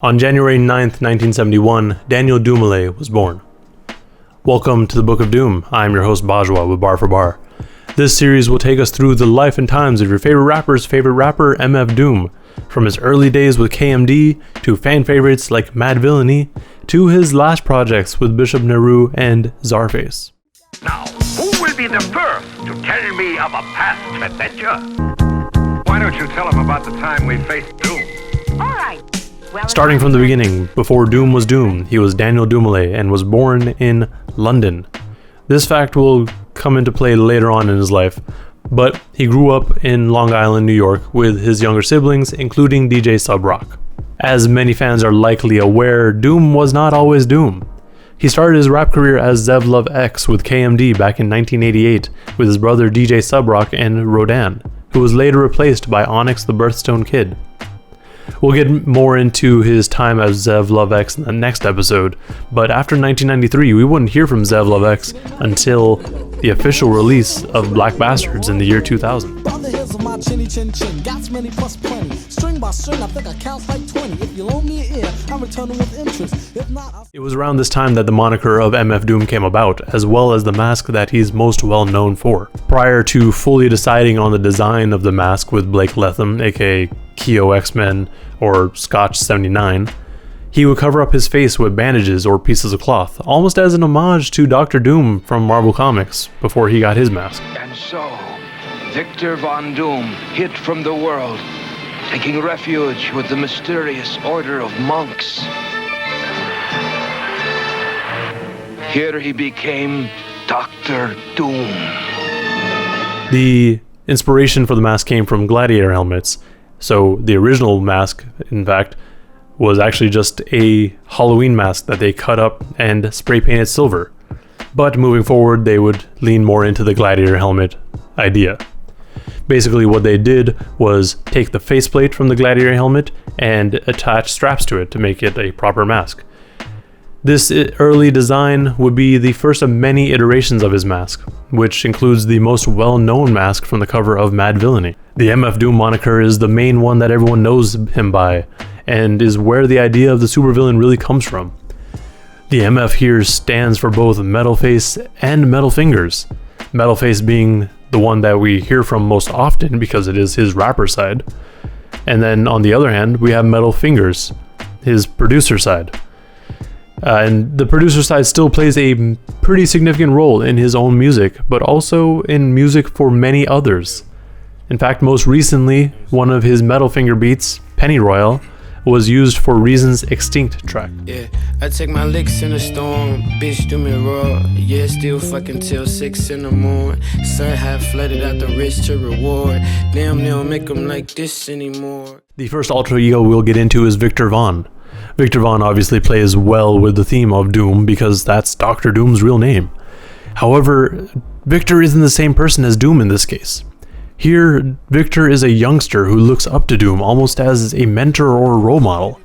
On January 9th, 1971, Daniel Dumile was born. Welcome to the Book of Doom. I'm your host Bajwa with Bar for Bar. This series will take us through the life and times of your favorite rapper's favorite rapper, MF Doom, from his early days with KMD, to fan favorites like Madvillainy, to his last projects with Bishop Nehru and Czarface. Now, who will be the first to tell me of a past adventure? Why don't you tell him about the time we faced Doom? All right. Well, Starting from the beginning, before Doom was Doom, he was Daniel Dumile and was born in London. This fact will come into play later on in his life, but he grew up in Long Island, New York with his younger siblings, including DJ Sub Rock. As many fans are likely aware, Doom was not always Doom. He started his rap career as Zev Love X with KMD back in 1988 with his brother DJ Sub Rock and Rodan, who was later replaced by Onyx the Birthstone Kid. We'll get more into his time as Zev Love X in the next episode, but after 1993, we wouldn't hear from Zev Love X until the official release of Black Bastards in the year 2000. It was around this time that the moniker of MF Doom came about, as well as the mask that he's most well known for. Prior to fully deciding on the design of the mask with Blake Letham, aka Keo X-Men or Scotch 79, he would cover up his face with bandages or pieces of cloth, almost as an homage to Dr. Doom from Marvel Comics before he got his mask. And so, Victor Von Doom hid from the world, taking refuge with the mysterious order of monks. Here he became Dr. Doom. The inspiration for the mask came from gladiator helmets. So the original mask, in fact, was actually just a Halloween mask that they cut up and spray painted silver. But moving forward, they would lean more into the gladiator helmet idea. Basically what they did was take the faceplate from the gladiator helmet and attach straps to it to make it a proper mask. This early design would be the first of many iterations of his mask, which includes the most well-known mask from the cover of Madvillainy. The MF Doom moniker is the main one that everyone knows him by, and is where the idea of the supervillain really comes from. The MF here stands for both Metal Face and Metal Fingers, Metal Face being the one that we hear from most often because it is his rapper side, and then on the other hand we have Metal Fingers, his producer side. And the producer side still plays a pretty significant role in his own music, but also in music for many others. In fact, most recently, one of his Metal Finger beats, Penny Royale, was used for Reason's Extinct track. Yeah, I take my licks in a storm, bitch do me raw. Yeah, still fucking till 6 in the morning. Sun half flooded out the rich to reward. Damn, they don't make them like this anymore. The first alter ego we'll get into is Victor Von. Victor Von obviously plays well with the theme of Doom because that's Dr. Doom's real name. However, Victor isn't the same person as Doom in this case. Here, Victor is a youngster who looks up to Doom almost as a mentor or a role model.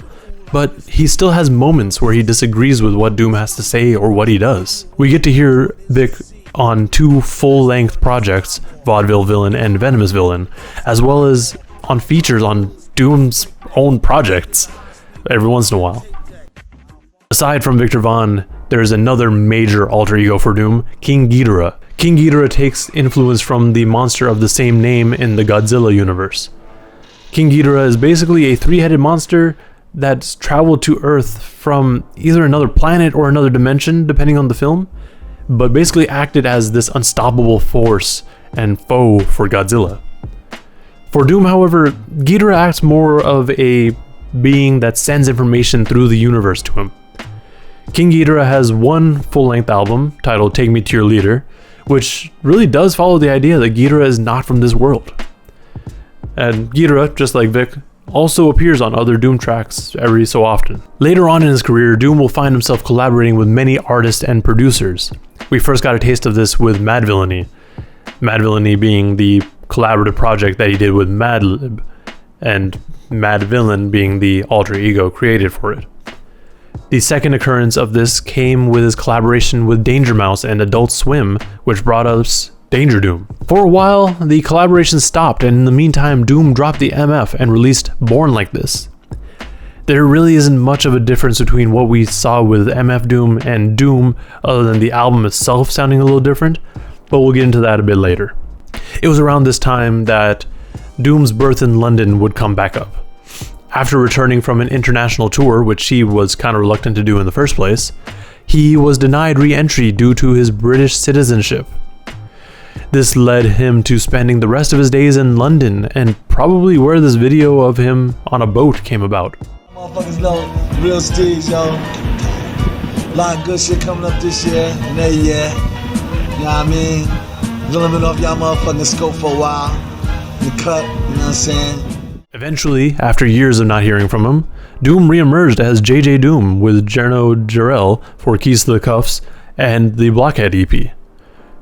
But he still has moments where he disagrees with what Doom has to say or what he does. We get to hear Vic on 2 full-length projects, Vaudeville Villain and Venomous Villain, as well as on features on Doom's own projects every once in a while. Aside from Victor Von, there is another major alter ego for Doom, King Ghidorah. King Ghidorah takes influence from the monster of the same name in the Godzilla universe. King Ghidorah is basically a 3-headed monster that's traveled to Earth from either another planet or another dimension, depending on the film, but basically acted as this unstoppable force and foe for Godzilla. For Doom, however, Ghidorah acts more of a being that sends information through the universe to him. King Ghidorah has one full-length album titled Take Me to Your Leader, which really does follow the idea that Ghidorah is not from this world. And Ghidorah, just like Vic, also appears on other Doom tracks every so often. Later on in his career, Doom will find himself collaborating with many artists and producers. We first got a taste of this with Madvillainy, Madvillainy being the collaborative project that he did with Madlib, and Madvillain being the alter ego created for it. The second occurrence of this came with his collaboration with Danger Mouse and Adult Swim, which brought us Danger Doom. For a while, the collaboration stopped, and in the meantime, Doom dropped the MF and released Born Like This. There really isn't much of a difference between what we saw with MF Doom and Doom, other than the album itself sounding a little different, but we'll get into that a bit later. It was around this time that Doom's Birth in London would come back up. After returning from an international tour, which he was kind of reluctant to do in the first place, he was denied re-entry due to his British citizenship. This led him to spending the rest of his days in London, and probably where this video of him on a boat came about. Motherfuckers know real steez, yo. Lot of good shit coming up this year and that year. You know what I mean? Gonna been off y'all motherfucking scope for a while. The cut, you know what I'm saying? Eventually, after years of not hearing from him, Doom re-emerged as JJ Doom with Jerno Jarrell for Keys to the Cuffs and the Blockhead EP.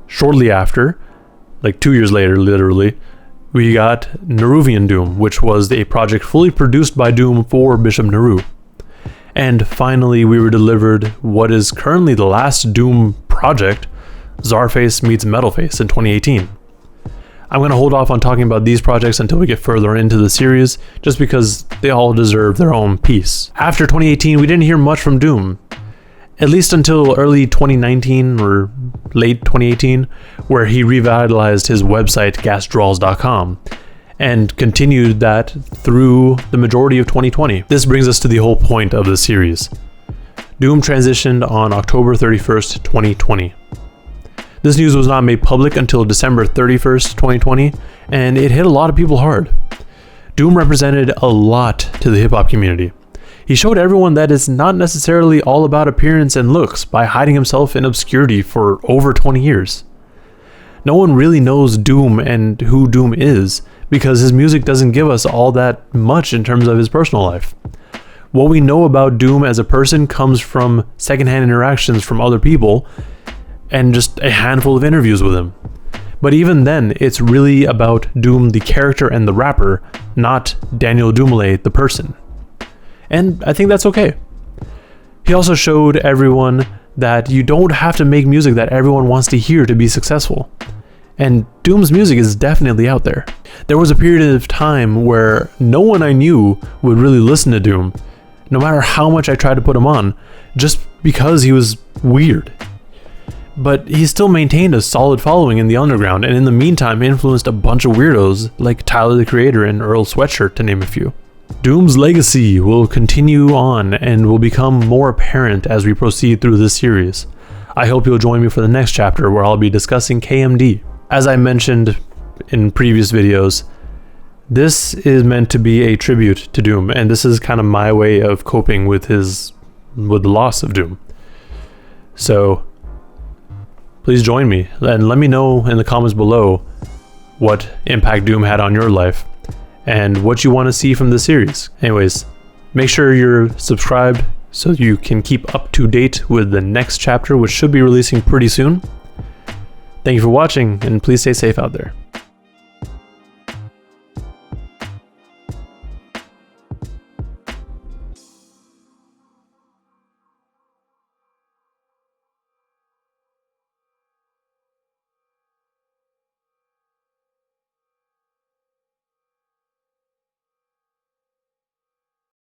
Shortly after, like 2 years later literally, we got Nehruvian Doom, which was a project fully produced by Doom for Bishop Nehru. And finally we were delivered what is currently the last Doom project, Czarface meets Metalface in 2018. I'm going to hold off on talking about these projects until we get further into the series, just because they all deserve their own piece. After 2018, we didn't hear much from Doom, at least until early 2019 or late 2018, where he revitalized his website gasdraws.com and continued that through the majority of 2020. This brings us to the whole point of the series. Doom transitioned on October 31st, 2020. This news was not made public until December 31st, 2020, and it hit a lot of people hard. Doom represented a lot to the hip-hop community. He showed everyone that it's not necessarily all about appearance and looks by hiding himself in obscurity for over 20 years. No one really knows Doom and who Doom is because his music doesn't give us all that much in terms of his personal life. What we know about Doom as a person comes from secondhand interactions from other people and just a handful of interviews with him. But even then, it's really about Doom the character and the rapper, not Daniel Dumile the person. And I think that's okay. He also showed everyone that you don't have to make music that everyone wants to hear to be successful. And Doom's music is definitely out there. There was a period of time where no one I knew would really listen to Doom, no matter how much I tried to put him on, just because he was weird. But he still maintained a solid following in the underground, and in the meantime influenced a bunch of weirdos like Tyler the Creator and Earl Sweatshirt, to name a few. Doom's legacy will continue on and will become more apparent as we proceed through this series. I hope you'll join me for the next chapter where I'll be discussing KMD. As I mentioned in previous videos, this is meant to be a tribute to Doom, and this is kind of my way of coping with the loss of Doom. So please join me and let me know in the comments below what impact Doom had on your life and what you want to see from the series. Anyways, make sure you're subscribed so you can keep up to date with the next chapter, which should be releasing pretty soon. Thank you for watching, and please stay safe out there.